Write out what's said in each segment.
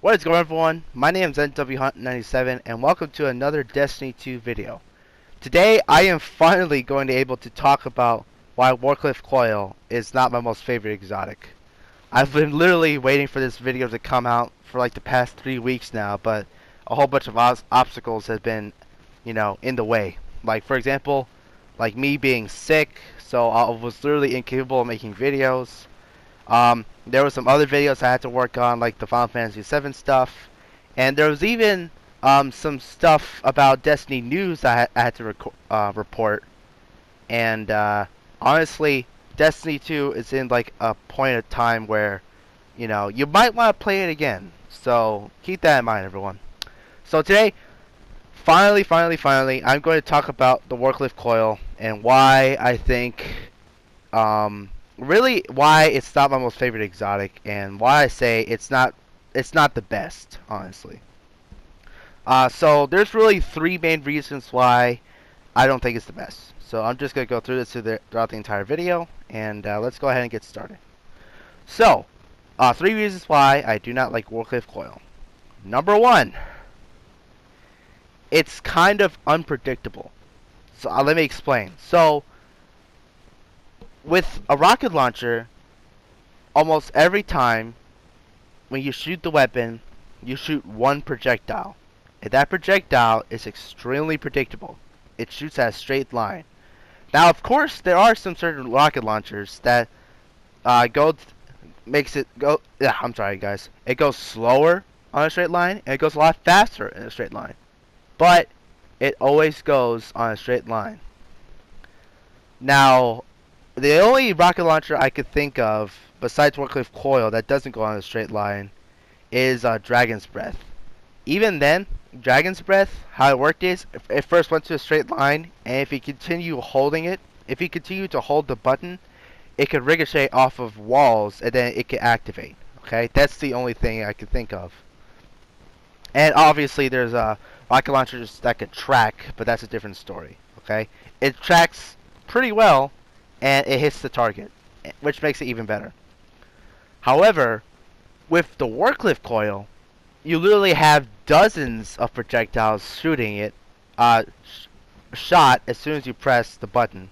What is going on, everyone? My name is NWHunt97 and welcome to another Destiny 2 video. Today I am finally going to be able to talk about why Warcliff Coil is not my most favorite exotic. I've been literally waiting for this video to come out for like the past 3 weeks now, but a whole bunch of obstacles have been, in the way. Like, for example, like me being sick, so I was literally incapable of making videos. There were some other videos I had to work on, like the Final Fantasy VII stuff, and there was even some stuff about Destiny news I had to report. And honestly, Destiny 2 is in like a point of time where, you might want to play it again. So keep that in mind, everyone. So today, finally, I'm going to talk about the Warcliff Coil and why I think really why it's not my most favorite exotic and why I say it's not the best, honestly. So there's really three main reasons why I don't think it's the best. So I'm just gonna go through this throughout the entire video, and let's go ahead and get started. So, three reasons why I do not like Warcliff Coil. Number one, it's kind of unpredictable. So let me explain. So with a rocket launcher, almost every time when you shoot the weapon, you shoot one projectile. And that projectile is extremely predictable. It shoots at a straight line. Now, of course, there are some certain rocket launchers that makes it go. Yeah, I'm sorry, guys. It goes slower on a straight line, and it goes a lot faster in a straight line. But it always goes on a straight line. Now, the only rocket launcher I could think of, besides Warcliff Coil, that doesn't go on a straight line, is Dragon's Breath. Even then, Dragon's Breath, how it worked is, it first went to a straight line, and if you continue holding it, if you continue to hold the button, it could ricochet off of walls, and then it could activate. Okay, that's the only thing I could think of. And obviously, there's rocket launchers that could track, but that's a different story. Okay, it tracks pretty well, and it hits the target, which makes it even better. However, with the Warcliff Coil, you literally have dozens of projectiles shooting it, shot as soon as you press the button.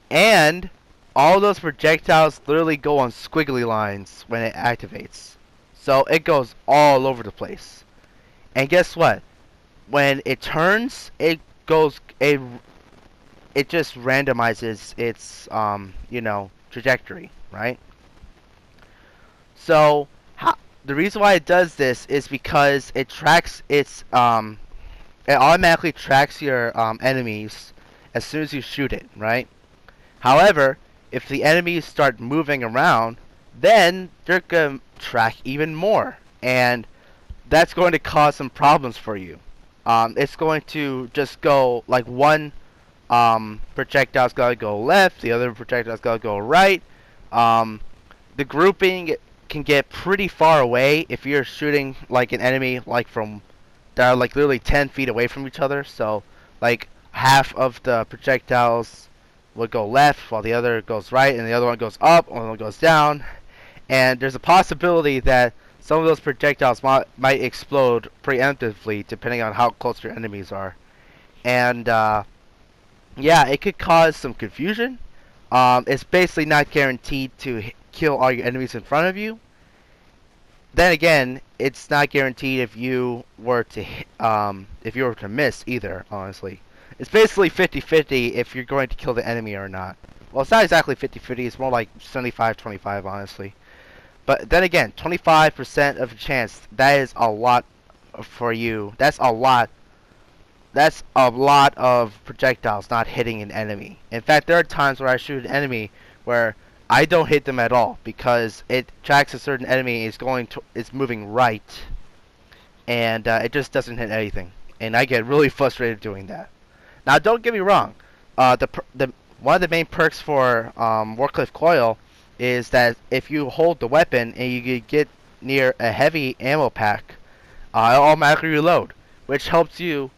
And all those projectiles literally go on squiggly lines when it activates. So it goes all over the place. And guess what? When it turns, it just randomizes its trajectory, right? So the reason why it does this is because it tracks it automatically tracks your enemies as soon as you shoot it, right? However, if the enemies start moving around, then they're gonna track even more, and that's going to cause some problems for you. It's going to just go like one projectile's gotta go left, the other projectile's gotta go right. The grouping can get pretty far away if you're shooting like an enemy like from that are like literally 10 feet away from each other. So like half of the projectiles would go left while the other goes right, and the other one goes up, and the other one goes down. And there's a possibility that some of those projectiles might explode preemptively depending on how close your enemies are. And yeah, it could cause some confusion. It's basically not guaranteed to kill all your enemies in front of you. Then again, it's not guaranteed if you were to miss either, honestly. It's basically 50-50 if you're going to kill the enemy or not. Well, it's not exactly 50-50, it's more like 75-25, honestly. But then again, 25% of a chance, that is a lot for you. That's a lot of projectiles not hitting an enemy. In fact, there are times where I shoot an enemy where I don't hit them at all because it tracks a certain enemy is moving right, and it just doesn't hit anything, and I get really frustrated doing that. Now, don't get me wrong. One of the main perks for Warcliff Coil is that if you hold the weapon and you get near a heavy ammo pack, it'll automatically reload, which helps you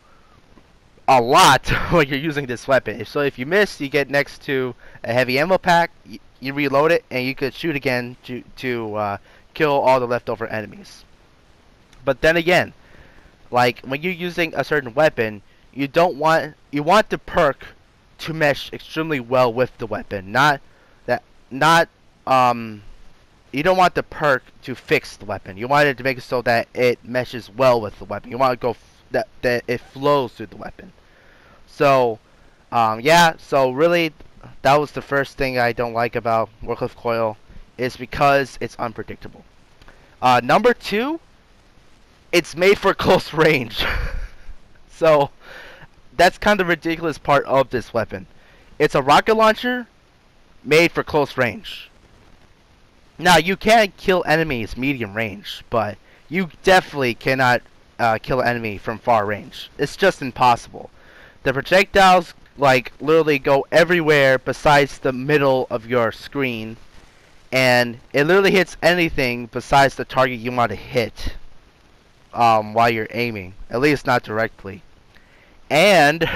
a lot when you're using this weapon. So if you miss, you get next to a heavy ammo pack, you reload it, and you could shoot again to kill all the leftover enemies. But then again, like when you're using a certain weapon, you want the perk to mesh extremely well with the weapon, that not um you don't want the perk to fix the weapon. You want it to make it so that it meshes well with the weapon. You want to that it flows through the weapon. So yeah, so really that was the first thing I don't like about Warcliff Coil, is because it's unpredictable. Number two, it's made for close range. So that's kind of the ridiculous part of this weapon. It's a rocket launcher made for close range. Now you can kill enemies medium range, but you definitely cannot kill an enemy from far range. It's just impossible. The projectiles like literally go everywhere besides the middle of your screen, and it literally hits anything besides the target you want to hit while you're aiming. At least not directly. And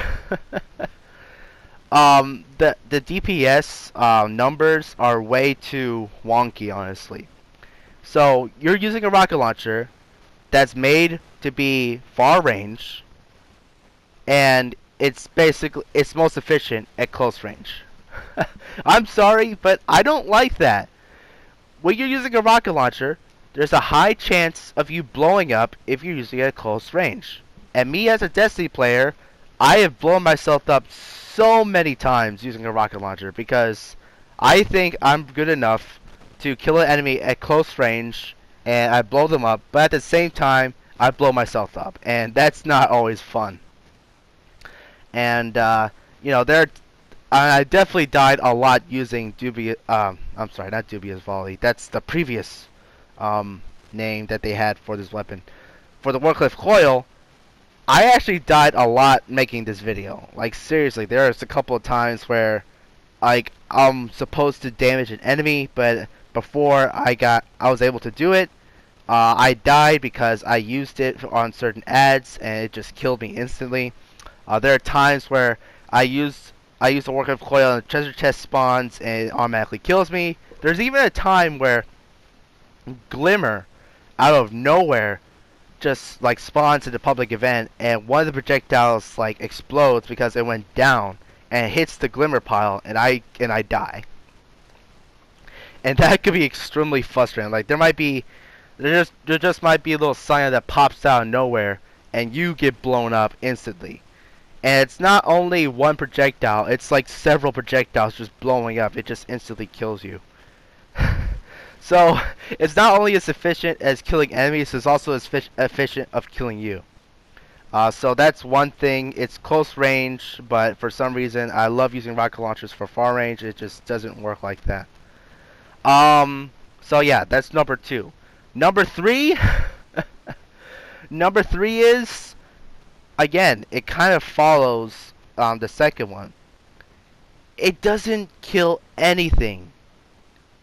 the DPS numbers are way too wonky, honestly. So you're using a rocket launcher that's made to be far range, and it's most efficient at close range. I'm sorry, but I don't like that. When you're using a rocket launcher, there's a high chance of you blowing up if you're using it at close range. And me as a Destiny player, I have blown myself up so many times using a rocket launcher because I think I'm good enough to kill an enemy at close range and I blow them up, but at the same time I blow myself up, and that's not always fun. And you know, I definitely died a lot using dubious. I'm sorry, not dubious volley. That's the previous name that they had for this weapon. For the Warcliff Coil, I actually died a lot making this video. Like seriously, there's a couple of times where like I'm supposed to damage an enemy, but before I was able to do it, I died because I used it on certain ads and it just killed me instantly. There are times where I use the Warcliff Coil and the treasure chest spawns and it automatically kills me. There's even a time where Glimmer out of nowhere just like spawns at the public event and one of the projectiles like explodes because it went down and it hits the Glimmer pile and I die. And that could be extremely frustrating. Like there just might be a little sign that pops out of nowhere and you get blown up instantly. And it's not only one projectile, it's like several projectiles just blowing up. It just instantly kills you. So, it's not only as efficient as killing enemies, it's also as efficient of killing you. So that's one thing. It's close range, but for some reason, I love using rocket launchers for far range. It just doesn't work like that. So yeah, that's number two. Number three, number three is, again, it kind of follows the second one. It doesn't kill anything.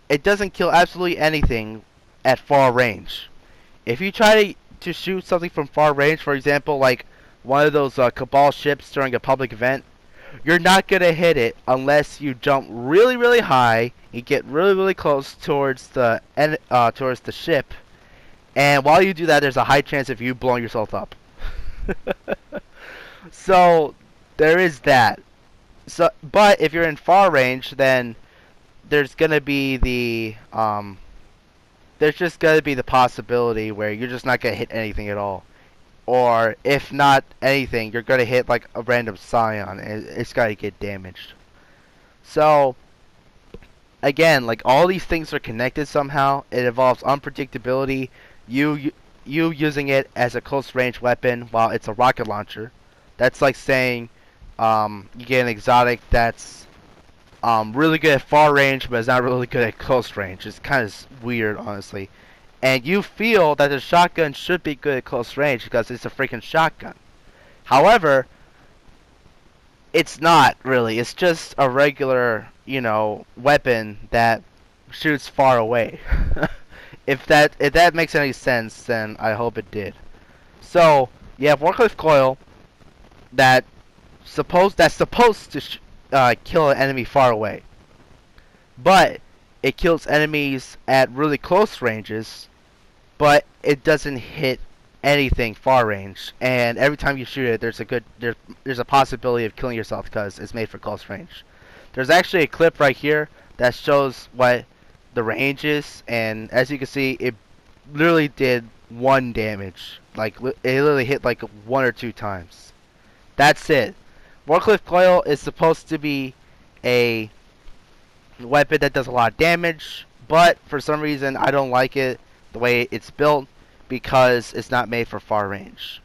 It doesn't kill absolutely anything at far range. If you try to shoot something from far range, for example, like one of those Cabal ships during a public event, you're not going to hit it unless you jump really, really high, you get really, really close towards the ship, and while you do that, there's a high chance of you blowing yourself up. So there is that. So, but if you're in far range, then there's gonna be there's just gonna be the possibility where you're just not gonna hit anything at all, or if not anything, you're gonna hit like a random scion and it's gotta get damaged. So again, like all these things are connected somehow. It involves unpredictability. You using it as a close range weapon while it's a rocket launcher. That's like saying you get an exotic that's really good at far range, but it's not really good at close range. It's kind of weird, honestly. And you feel that the shotgun should be good at close range because it's a freaking shotgun. However, it's not really. It's just a regular, you know, weapon that shoots far away. If that makes any sense, then I hope it did. So you have Warcliff Coil that's supposed to kill an enemy far away, but it kills enemies at really close ranges, but it doesn't hit anything far range, and every time you shoot it, there's a possibility of killing yourself because it's made for close range. There's actually a clip right here that shows what the range is, and as you can see, it literally did 1 damage. Like it literally hit like 1 or 2 times. That's it. Warcliff Coil is supposed to be a weapon that does a lot of damage, but for some reason I don't like it the way it's built because it's not made for far range.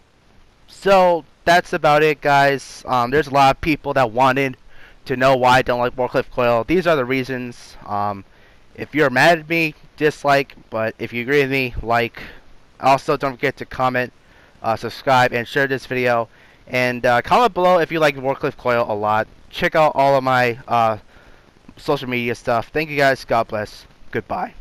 So that's about it, guys. There's a lot of people that wanted to know why I don't like Warcliff Coil. These are the reasons. If you're mad at me, dislike, but if you agree with me, like. Also, don't forget to comment, subscribe, and share this video. And comment below if you like Warcliff Coil a lot. Check out all of my social media stuff. Thank you guys. God bless. Goodbye.